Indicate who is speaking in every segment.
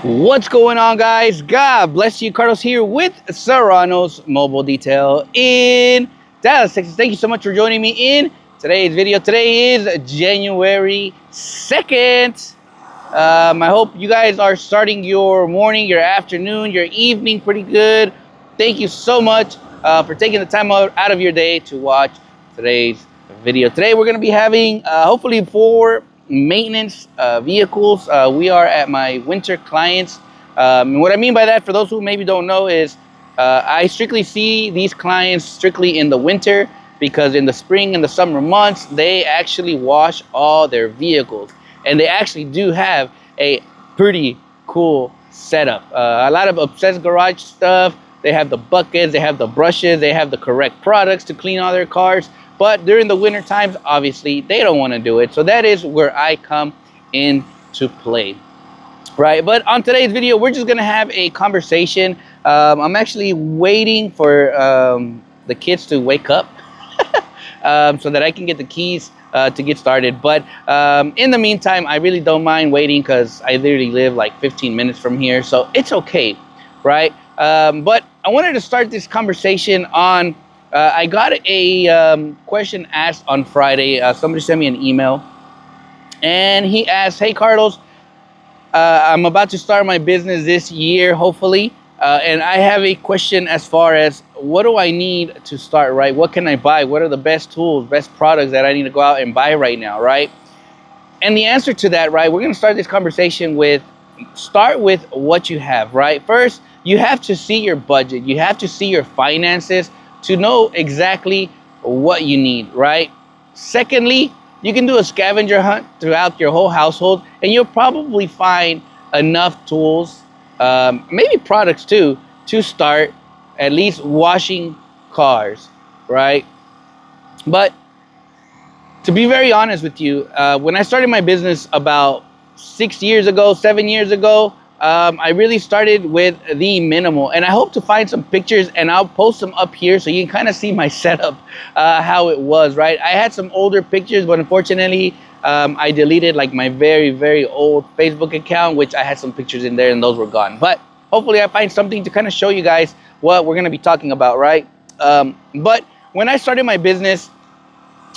Speaker 1: What's going on, guys? God bless you. Carlos here with Serranos Mobile Detail in Dallas, Texas. Thank you so much for joining me in today's video. Today is January 2nd. I hope you guys are starting your morning, your afternoon, your evening pretty good. Thank you so much for taking the time out of your day to watch today's video. Today we're going to be having hopefully 4 maintenance vehicles. We are at my winter clients. And what I mean by that, for those who maybe don't know, is I strictly see these clients strictly in the winter, because in the spring and the summer months, they actually wash all their vehicles. And they actually do have a pretty cool setup. A lot of Obsessed Garage stuff. They have the buckets, they have the brushes, they have the correct products to clean all their cars. But during the winter times, obviously, they don't want to do it. So that is where I come into play. Right, but on today's video, we're just going to have a conversation. I'm actually waiting for the kids to wake up so that I can get the keys to get started. But in the meantime, I really don't mind waiting, because I literally live like 15 minutes from here. So it's okay, right? But I wanted to start this conversation on, I got a question asked on Friday. Somebody sent me an email, and he asked, "Hey, Carlos, I'm about to start my business this year, hopefully. And I have a question as far as, what do I need to start, right? What can I buy? What are the best tools, best products that I need to go out and buy right now, right?" And the answer to that, right, we're going to start this conversation with, start with what you have, right? First, you have to see your budget. You have to see your finances to know exactly what you need, right? Secondly, you can do a scavenger hunt throughout your whole household, and you'll probably find enough tools, maybe products too, to start at least washing cars, right? But to be very honest with you, when I started my business about 7 years ago, I really started with the minimal, and I hope to find some pictures and I'll post them up here so you can kind of see my setup, how it was, right? I had some older pictures, but unfortunately, I deleted like my very old Facebook account, which I had some pictures in there, and those were gone. But hopefully I find something to kind of show you guys what we're going to be talking about, right? But when I started my business,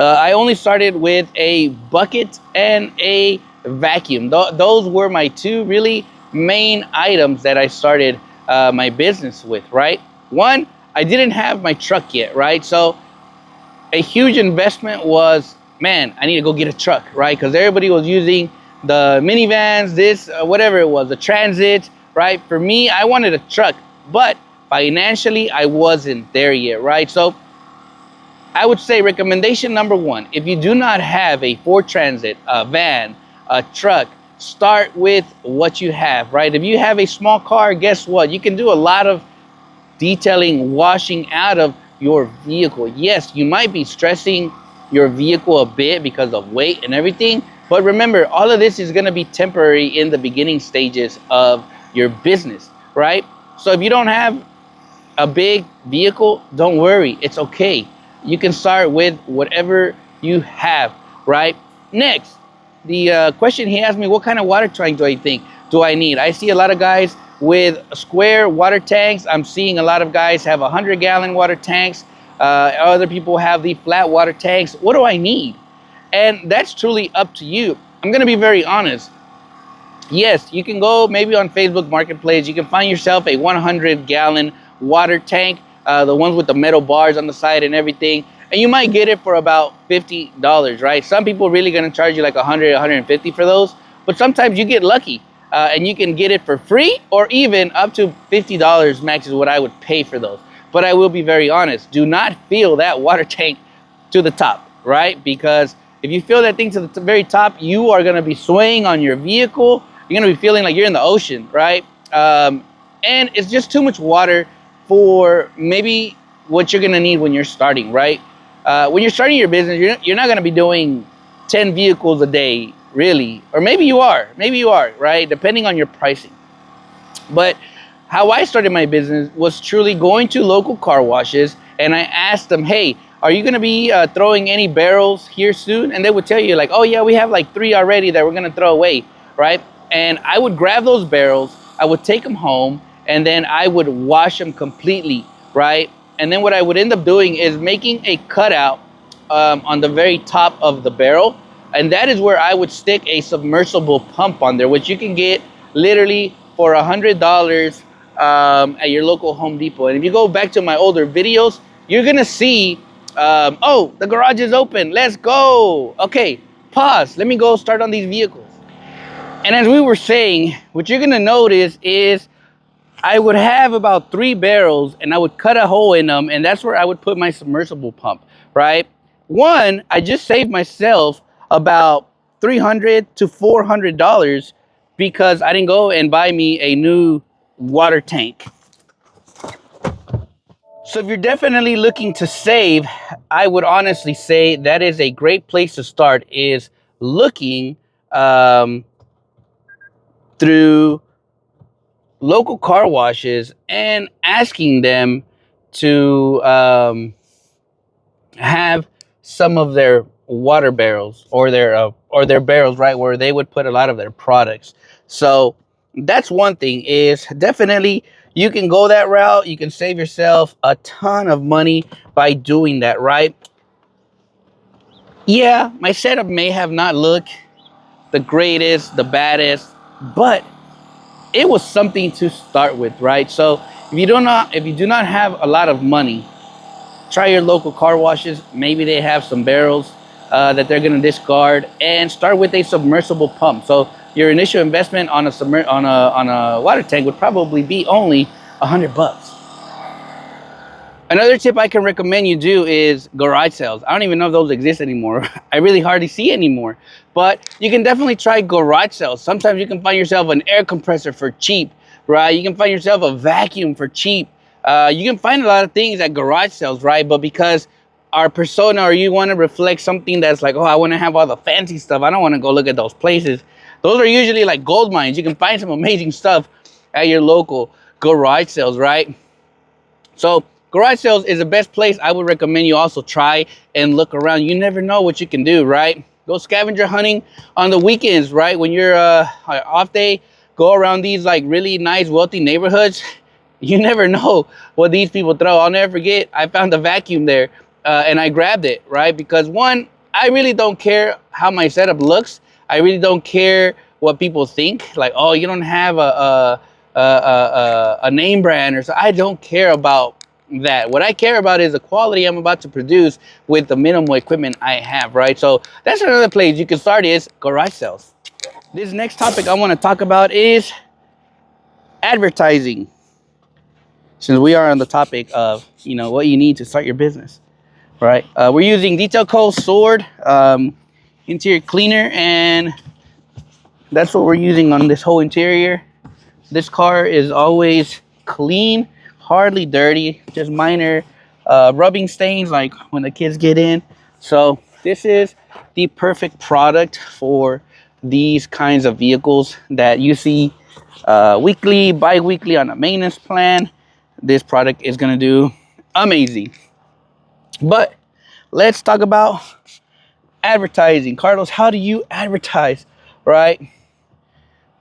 Speaker 1: I only started with a bucket and a vacuum. Those were my 2 really main items that I started my business with, right? One, I didn't have my truck yet, right? So a huge investment was, man, I need to go get a truck, right? Because everybody was using the minivans, whatever it was, the transit, right? For me, I wanted a truck, but financially, I wasn't there yet, right? So I would say recommendation number 1, if you do not have a Ford Transit, a van, a truck, start with what you have, right? If you have a small car, guess what? You can do a lot of detailing, washing out of your vehicle. Yes, you might be stressing your vehicle a bit because of weight and everything, but remember, all of this is going to be temporary in the beginning stages of your business, right? So if you don't have a big vehicle, don't worry, it's okay. You can start with whatever you have, right? Next, the question he asked me, what kind of water tank do I need? I see a lot of guys with square water tanks. I'm seeing a lot of guys have 100-gallon water tanks. Other people have the flat water tanks. What do I need? And that's truly up to you. I'm going to be very honest. Yes, you can go maybe on Facebook Marketplace. You can find yourself a 100-gallon water tank, the ones with the metal bars on the side and everything. And you might get it for about $50, right? Some people are really going to charge you like $100, $150 for those. But sometimes you get lucky and you can get it for free, or even up to $50 max is what I would pay for those. But I will be very honest. Do not fill that water tank to the top, right? Because if you fill that thing to the very top, you are going to be swaying on your vehicle. You're going to be feeling like you're in the ocean, right? And it's just too much water for maybe what you're going to need when you're starting, right? When you're starting your business, you're not going to be doing 10 vehicles a day, really. Or maybe you are, right? Depending on your pricing. But how I started my business was truly going to local car washes, and I asked them, hey, are you going to be throwing any barrels here soon? And they would tell you like, oh yeah, we have like 3 already that we're going to throw away, right? And I would grab those barrels, I would take them home, and then I would wash them completely, right? And then what I would end up doing is making a cutout on the very top of the barrel, and that is where I would stick a submersible pump on there, which you can get literally for $100 at your local Home Depot. And if you go back to my older videos, you're gonna see, oh, the garage is open, let's go. Okay, pause, let me go start on these vehicles. And as we were saying, what you're gonna notice is I would have about 3 barrels, and I would cut a hole in them, and that's where I would put my submersible pump, right? One, I just saved myself about $300 to $400 because I didn't go and buy me a new water tank. So if you're definitely looking to save, I would honestly say that is a great place to start, is looking through local car washes and asking them to have some of their water barrels or their barrels, right, where they would put a lot of their products. So that's one thing, is definitely you can go that route. You can save yourself a ton of money by doing that, right? Yeah, my setup may have not looked the greatest, the baddest, but it was something to start with, right? So if you do not have a lot of money, try your local car washes. Maybe they have some barrels that they're gonna discard, and start with a submersible pump. So your initial investment on a water tank would probably be only $100. Another tip I can recommend you do is garage sales. I don't even know if those exist anymore. I really hardly see anymore. But you can definitely try garage sales. Sometimes you can find yourself an air compressor for cheap, right? You can find yourself a vacuum for cheap. You can find a lot of things at garage sales, right? But because our persona, or you want to reflect something that's like, oh, I want to have all the fancy stuff, I don't want to go look at those places. Those are usually like gold mines. You can find some amazing stuff at your local garage sales, right? So garage sales is the best place. I would recommend you also try and look around. You never know what you can do, right? Go scavenger hunting on the weekends, right? When you're off day, go around these like really nice, wealthy neighborhoods. You never know what these people throw. I'll never forget, I found a vacuum there and I grabbed it, right? Because one, I really don't care how my setup looks. I really don't care what people think. Like, oh, you don't have a name brand or so. I don't care about that. What I care about is the quality I'm about to produce with the minimal equipment I have, right? So that's another place you can start, is garage sales. This next topic I want to talk about is advertising. Since we are on the topic of, you know, what you need to start your business, right? We're using Detail Co. Sword interior cleaner, and that's what we're using on this whole interior. This car is always clean, hardly dirty, just minor rubbing stains like when the kids get in. So this is the perfect product for these kinds of vehicles that you see weekly, bi-weekly on a maintenance plan. This product is going to do amazing. But let's talk about advertising. Carlos, how do you advertise, right?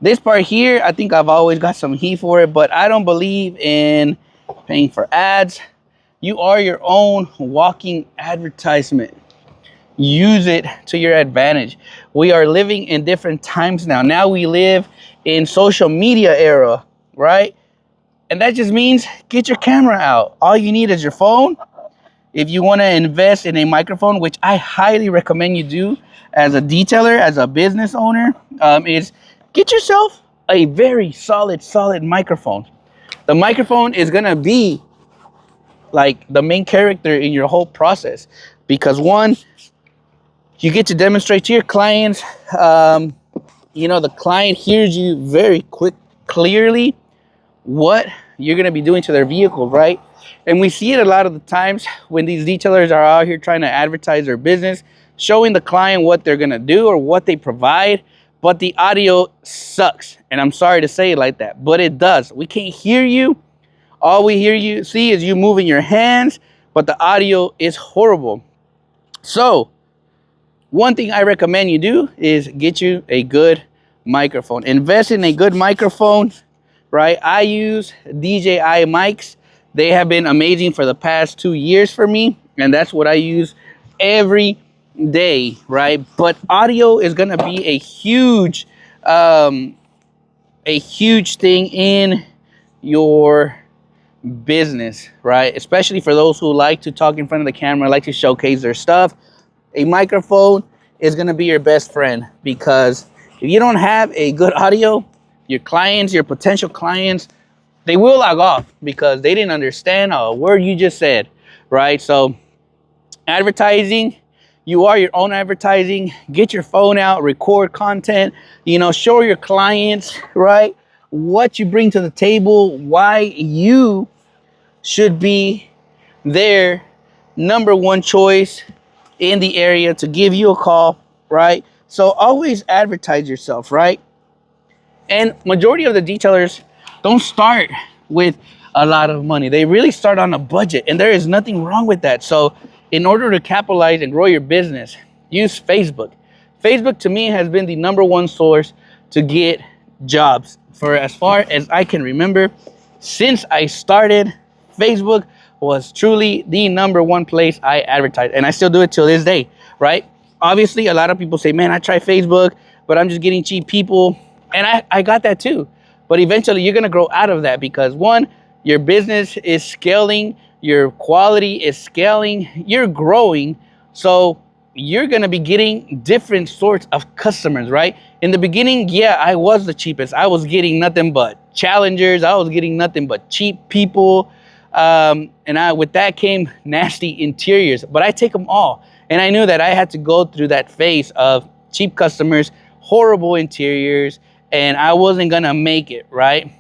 Speaker 1: This part here, I think I've always got some heat for it, but I don't believe in paying for ads. You are your own walking advertisement. Use it to your advantage. We are living in different times now. Now we live in social media era, right? And that just means get your camera out. All you need is your phone. If you want to invest in a microphone, which I highly recommend you do as a detailer, as a business owner, is get yourself a very solid microphone. The microphone is going to be like the main character in your whole process, because one, you get to demonstrate to your clients, you know, the client hears you very clearly what you're going to be doing to their vehicle, right? And we see it a lot of the times when these detailers are out here trying to advertise their business, showing the client what they're going to do or what they provide, but the audio sucks. And I'm sorry to say it like that, but it does. We can't hear you. All we see is you moving your hands, but the audio is horrible. So one thing I recommend you do is get you a good microphone. Invest in a good microphone. right? I use DJI mics. They have been amazing for the past 2 years for me, and that's what I use every day, right? But audio is gonna be a huge thing in your business, right? Especially for those who like to talk in front of the camera, like to showcase their stuff. A microphone is going to be your best friend, because if you don't have a good audio, your clients, your potential clients, they will log off because they didn't understand a word you just said, right? So advertising, you are your own advertising. Get your phone out, record content, show your clients, right, what you bring to the table, why you should be their number one choice in the area to give you a call, right? So always advertise yourself, right? And majority of the detailers don't start with a lot of money. They really start on a budget, and there is nothing wrong with that. So in order to capitalize and grow your business, use Facebook. Facebook to me has been the number one source to get jobs for as far as I can remember. Since I started, Facebook was truly the number one place I advertise, and I still do it till this day, right? Obviously, a lot of people say, man, I try Facebook, but I'm just getting cheap people. And I got that too. But eventually you're going to grow out of that, because one, your business is scaling, your quality is scaling, you're growing. So you're going to be getting different sorts of customers, right? In the beginning, yeah, I was the cheapest. I was getting nothing but challengers. I was getting nothing but cheap people. With that came nasty interiors, but I take them all. And I knew that I had to go through that phase of cheap customers, horrible interiors, and I wasn't gonna make it, right?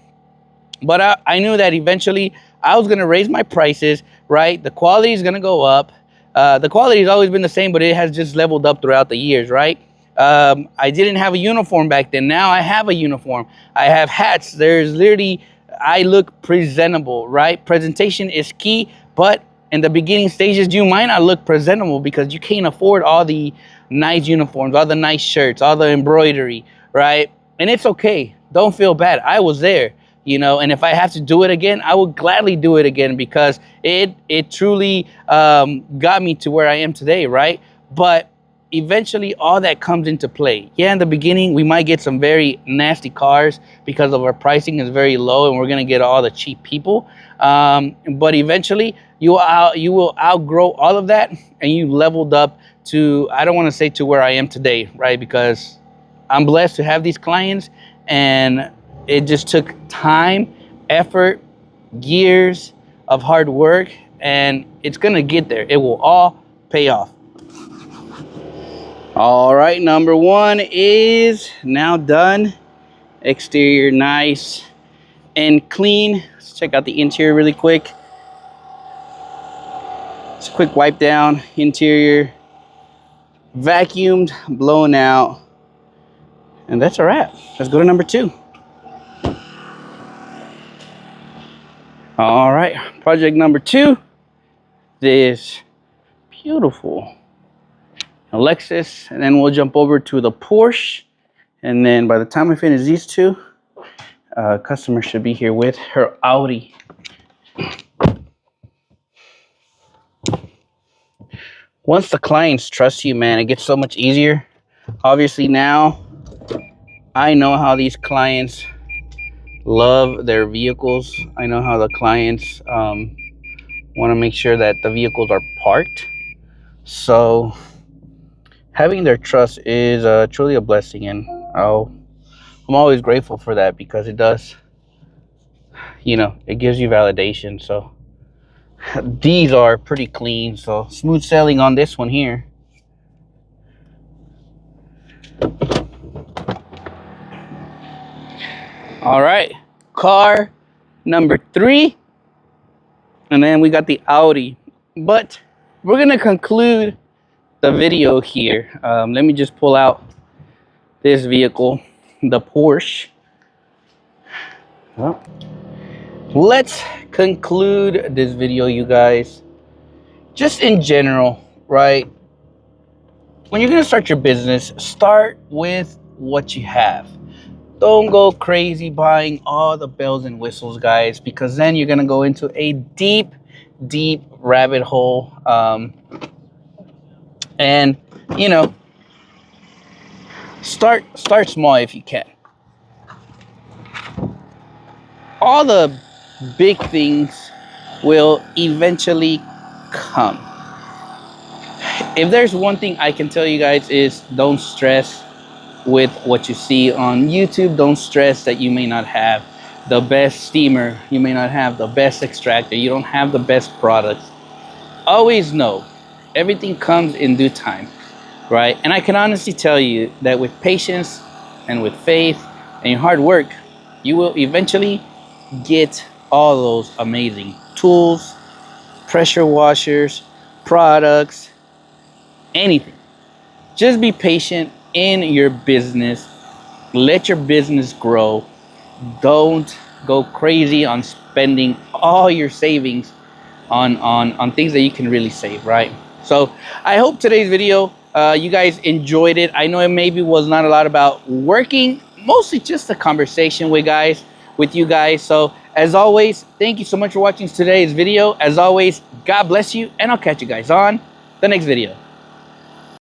Speaker 1: But I knew that eventually I was gonna raise my prices, right? The quality is gonna go up. The quality has always been the same, but it has just leveled up throughout the years, right? I didn't have a uniform back then. Now I have a uniform. I have hats. There's literally, I look presentable, right? Presentation is key, but in the beginning stages, you might not look presentable because you can't afford all the nice uniforms, all the nice shirts, all the embroidery, right? And it's okay. Don't feel bad. I was there, and if I have to do it again, I would gladly do it again, because it truly got me to where I am today, right? But eventually all that comes into play. Yeah, in the beginning, we might get some very nasty cars because of our pricing is very low and we're going to get all the cheap people. But eventually you will outgrow all of that, and you leveled up to, I don't want to say to where I am today, right? Because I'm blessed to have these clients, and it just took time, effort, years of hard work, and it's gonna get there. It will all pay off. All right, number one is now done. Exterior nice and clean. Let's check out the interior really quick. Just a quick wipe down. Interior vacuumed, blown out. And that's a wrap. Let's go to number two. All right, project number two. This beautiful Lexus, and then we'll jump over to the Porsche. And then by the time I finish these two, customer should be here with her Audi. Once the clients trust you, man, it gets so much easier. Obviously now I know how these clients love their vehicles. I know how the clients want to make sure that the vehicles are parked. So having their trust is truly a blessing, and I'm always grateful for that, because it does, it gives you validation. So these are pretty clean, so smooth sailing on this one here. All right, car number three, and then we got the Audi. But we're gonna conclude the video here. Let me just pull out this vehicle, the Porsche. Well, let's conclude this video, you guys. Just in general, right? When you're gonna start your business, start with what you have. Don't go crazy buying all the bells and whistles, guys, because then you're gonna go into a deep, deep rabbit hole. And you know, start small if you can. All the big things will eventually come. If there's one thing I can tell you guys is don't stress with what you see on YouTube. Don't stress that you may not have the best steamer, you may not have the best extractor, you don't have the best products. Always know everything comes in due time, right? And I can honestly tell you that with patience and with faith and your hard work, you will eventually get all those amazing tools, pressure washers, products, anything. Just be patient in your business. Let your business grow. Don't go crazy on spending all your savings on things that you can really save, right? So I hope today's video, you guys enjoyed it. I know it maybe was not a lot about working, mostly just a conversation with you guys. So as always, thank you so much for watching today's video. As always, God bless you, and I'll catch you guys on the next video.